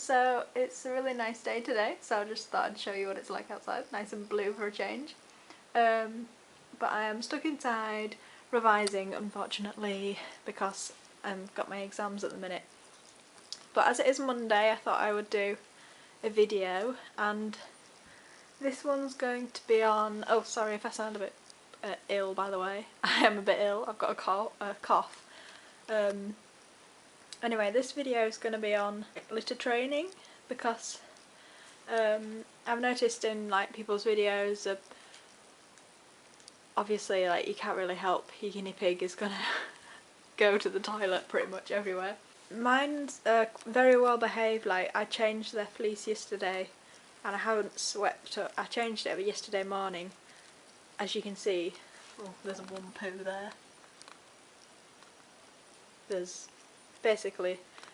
So it's a really nice day today, so I just thought I'd show you what it's like outside. Nice and blue for a change. But I am stuck inside revising, unfortunately, because I've got my exams at the minute. But as it is Monday, I thought I would do a video, and this one's going to be on... Oh, sorry if I sound a bit ill, by the way. I am a bit ill. I've got a cough. Anyway, this video is going to be on litter training, because I've noticed in like people's videos obviously like you can't really help your guinea pig is gonna go to the toilet pretty much everywhere. Mine's very well behaved. Like, I changed their fleece yesterday and I haven't swept up. I changed it yesterday morning, as you can see. Oh, there's one poo there. There's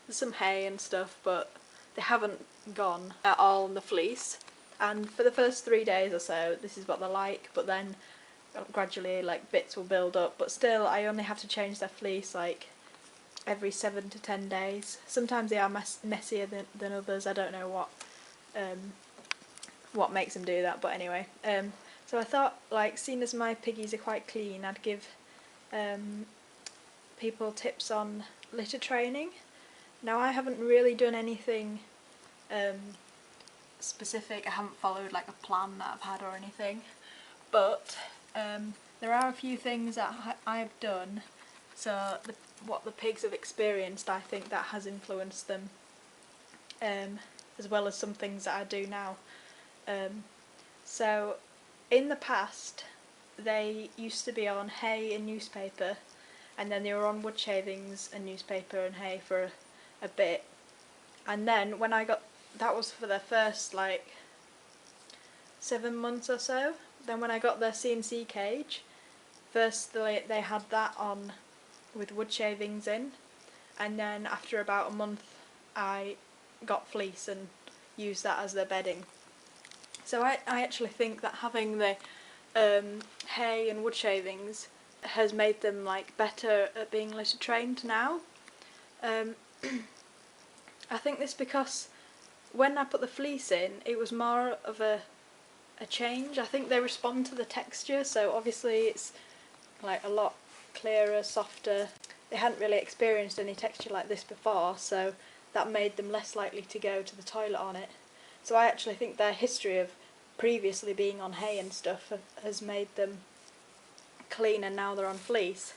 some hay and stuff, but they haven't gone at all on the fleece. And for the first 3 days or so, this is what they're like, but then gradually like bits will build up. But still, I only have to change their fleece like every 7 to 10 days. Sometimes they are messier than others. I don't know what makes them do that, but anyway. So I thought, like, seeing as my piggies are quite clean, I'd give people tips on litter training. Now, I haven't really done anything specific. I haven't followed like a plan that I've had or anything, but there are a few things that I've done. So what the pigs have experienced, I think that has influenced them, as well as some things that I do now. So in the past, they used to be on hay and newspaper, and then they were on wood shavings and newspaper and hay for a bit. And then when I got, that was for their first like 7 months or so. Then when I got their CNC cage, first they had that on with wood shavings in, and then after about a month I got fleece and used that as their bedding. So I actually think that having the hay and wood shavings has made them like better at being litter trained now. I think this because when I put the fleece in, it was more of a change. I think they respond to the texture, so obviously it's like a lot clearer, softer. They hadn't really experienced any texture like this before, so that made them less likely to go to the toilet on it. So I actually think their history of previously being on hay and stuff has made them clean, and now they're on fleece.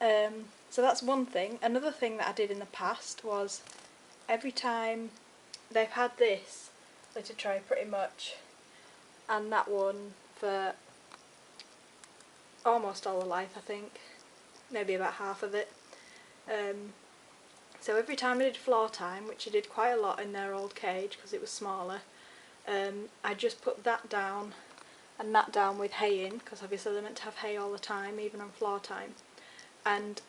So that's one thing. Another thing that I did in the past was, every time they've had this litter tray pretty much, and that one for almost all the life, I think, maybe about half of it. So every time I did floor time, which I did quite a lot in their old cage because it was smaller, I just put that down and that down with hay in, because obviously they're meant to have hay all the time, even on floor time. And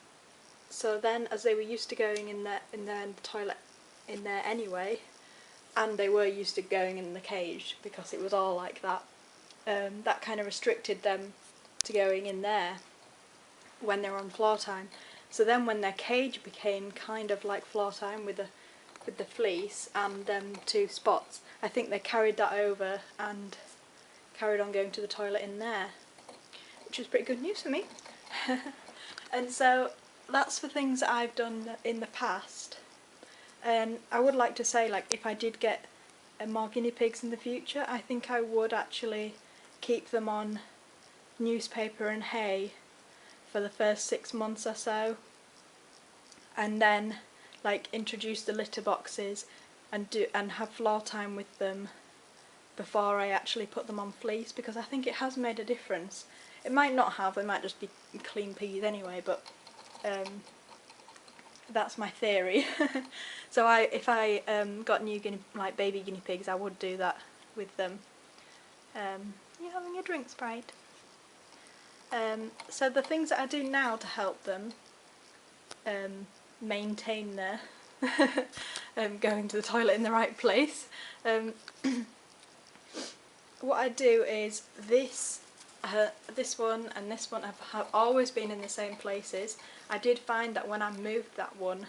so then, as they were used to going in the toilet in there anyway, and they were used to going in the cage because it was all like that, that kind of restricted them to going in there when they were on floor time. So then when their cage became kind of like floor time with the fleece and them 2 spots, I think they carried that over and carried on going to the toilet in there, which was pretty good news for me. And so that's for things that I've done in the past. And I would like to say, like, if I did get more guinea pigs in the future, I think I would actually keep them on newspaper and hay for the first 6 months or so, and then like introduce the litter boxes and have floor time with them before I actually put them on fleece, because I think it has made a difference. It might not have, they might just be clean piggies anyway, but that's my theory. So if I got new baby guinea pigs, I would do that with them. You're having a drink, Sprite. So the things that I do now to help them maintain their going to the toilet in the right place, what I do is this one and this one have always been in the same places. I did find that when I moved that one,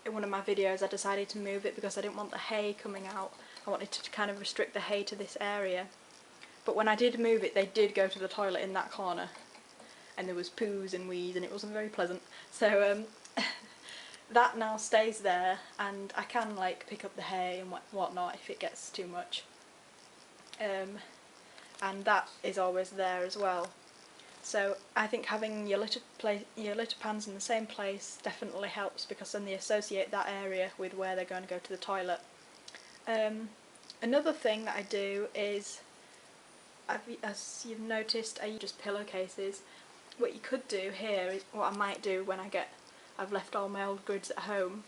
in one of my videos I decided to move it because I didn't want the hay coming out. I wanted to kind of restrict the hay to this area. But when I did move it, they did go to the toilet in that corner. And there was poos and weeds and it wasn't very pleasant. So that now stays there, and I can like pick up the hay and whatnot if it gets too much. And that is always there as well. So I think having your litter pans in the same place definitely helps, because then they associate that area with where they're going to go to the toilet. Another thing that I do is, as you've noticed, I use just pillowcases. What you could do here is, what I might do when I've left all my old grids at home.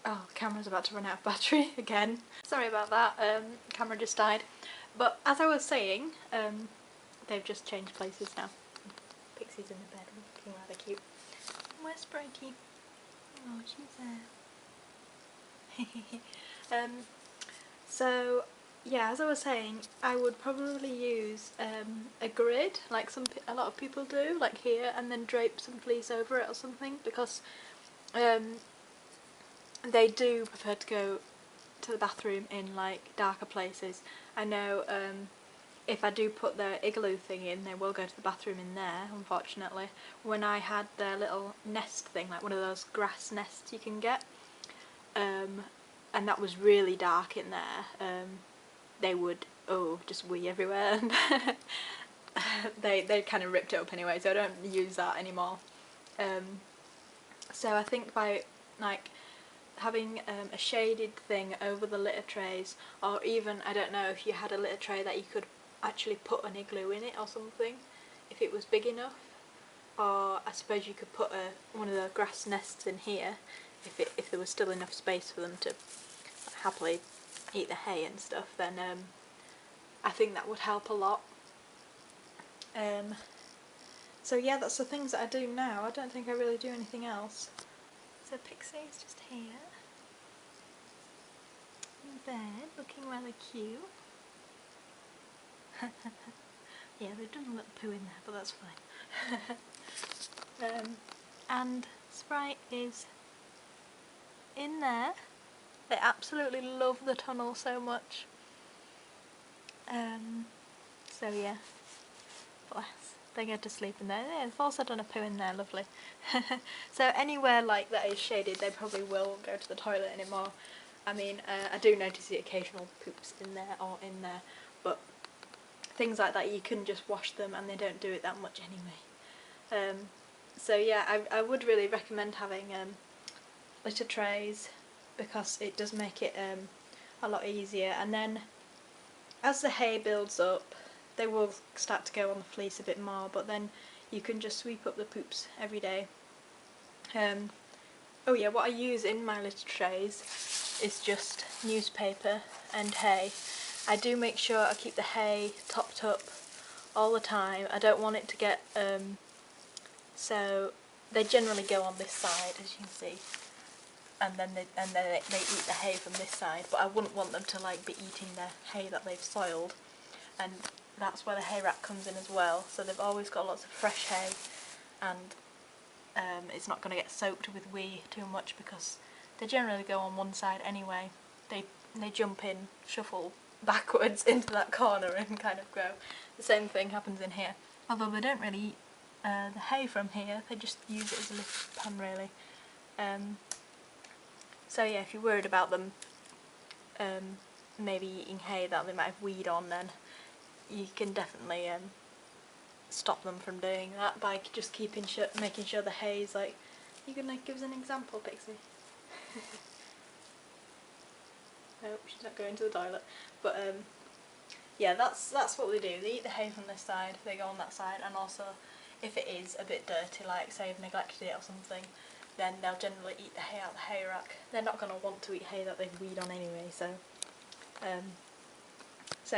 Oh, the camera's about to run out of battery again. Sorry about that, camera just died. But as I was saying, they've just changed places now. Pixie's in the bed, looking rather cute. Where's Sprightly? Oh, she's there. So yeah, as I was saying, I would probably use a grid, like a lot of people do, like here, and then drape some fleece over it or something, because they do prefer to go to the bathroom in like darker places. I know if I do put their igloo thing in, they will go to the bathroom in there, unfortunately. When I had their little nest thing, like one of those grass nests you can get, and that was really dark in there, they would, just wee everywhere, and they kind of ripped it up anyway, so I don't use that anymore. So I think by like having a shaded thing over the litter trays, or even, I don't know, if you had a litter tray that you could actually put an igloo in it or something, if it was big enough, or I suppose you could put one of the grass nests in here if there was still enough space for them to happily eat the hay and stuff, then I think that would help a lot. So yeah, that's the things that I do now. I don't think I really do anything else. So Pixie's just here in bed, looking rather cute. Yeah, they've done a little poo in there, but that's fine. And Sprite is in there. They absolutely love the tunnel so much. So yeah, bless. They go to sleep in there. Yeah, they've also done a poo in there, lovely. So anywhere like that is shaded, they probably will go to the toilet anymore. I mean, I do notice the occasional poops in there or in there, but things like that you can just wash them and they don't do it that much anyway. So yeah, I would really recommend having litter trays, because it does make it a lot easier, and then as the hay builds up they will start to go on the fleece a bit more, but then you can just sweep up the poops every day. Oh yeah, what I use in my litter trays is just newspaper and hay. I do make sure I keep the hay topped up all the time. I don't want it to get so they generally go on this side, as you can see, and then they eat the hay from this side, but I wouldn't want them to like be eating the hay that they've soiled, and that's where the hay rack comes in as well. So they've always got lots of fresh hay, and it's not going to get soaked with wee too much, because they generally go on one side anyway. They jump in, shuffle backwards into that corner and kind of go. The same thing happens in here, although they don't really eat the hay from here, they just use it as a lift pan really. So yeah, if you're worried about them maybe eating hay that they might have weed on, then you can definitely stop them from doing that by just making sure the hay is like. You can like give us an example, Pixie. Nope, she's not going to the toilet. But yeah, that's what they do. They eat the hay from this side, they go on that side, and also if it is a bit dirty, like say you've neglected it or something, then they'll generally eat the hay out of the hay rack. They're not going to want to eat hay that they've weed on anyway, so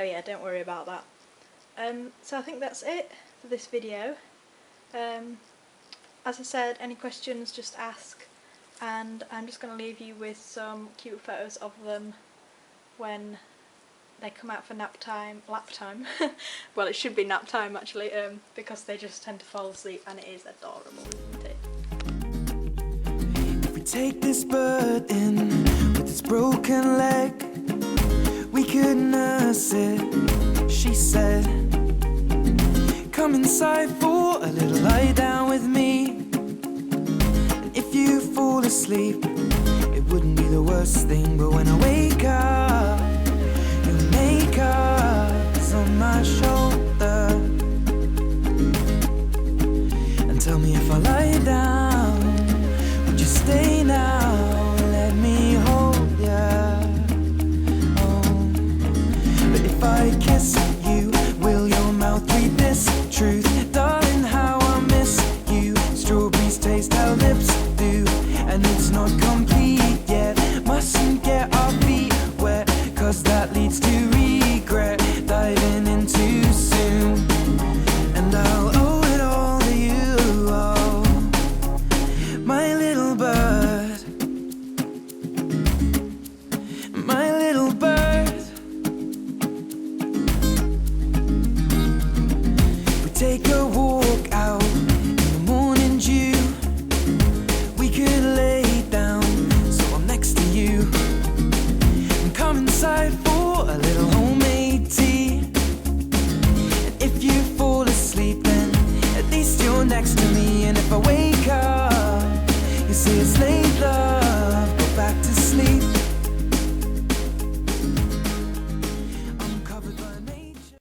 yeah, don't worry about that. So I think that's it for this video. As I said, any questions just ask, and I'm just going to leave you with some cute photos of them when they come out for lap time. Well, it should be nap time actually, because they just tend to fall asleep and it is adorable, isn't it? Take this bird in with its broken leg. We could nurse it, she said. Come inside for a little lie down with me. And if you fall asleep, it wouldn't be the worst thing. But when I wake up, your makeup is on my shoulder. And tell me if I lie down, would you stay now? Let me hold ya. Oh. But if I kiss you, will your mouth read this truth? Darling, how I miss you. Strawberries taste how lips do, and it's not complete yet. Mustn't get our feet wet, cause that leads to regret. Diving in too soon, and I'll owe it all to you. Oh, my little bird, my little bird. We take a walk out in the morning dew. We could lay down so I'm next to you, and come inside for a little homemade tea. And if you fall asleep, then at least you're next to me. And if I wake up, you say it's late